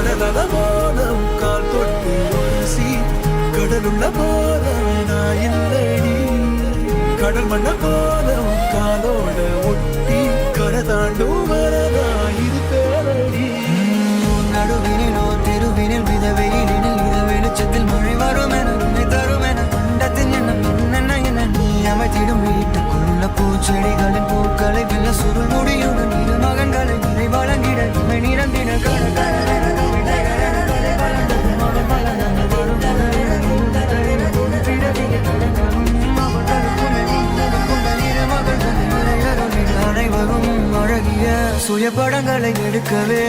கடலல போலம் கால் தொட்டு உரசி கடலுள்ள போலம் நான் இல்லடி கடல் மண்ண போலம் காலோட ஒட்டி கரை தாண்டும் வரதா இது பேரடி நடுவினிலோ தெருவினில் விதவையினில் இத வெளிச்சத்தில் மழை வரும் என உன்னை தரும் என கண்டத்தில் என்ன நீ அமைத்திடும் வீட்டுக்குள்ள பூச்செடிகளின் பூக்களை வெல்ல சுருள் முடியுடன் இரு மகன்களை இறை வழங்கிட இமை நிறந்திட கட அனைவரும் அழகிய சுய படங்களை எடுக்கவே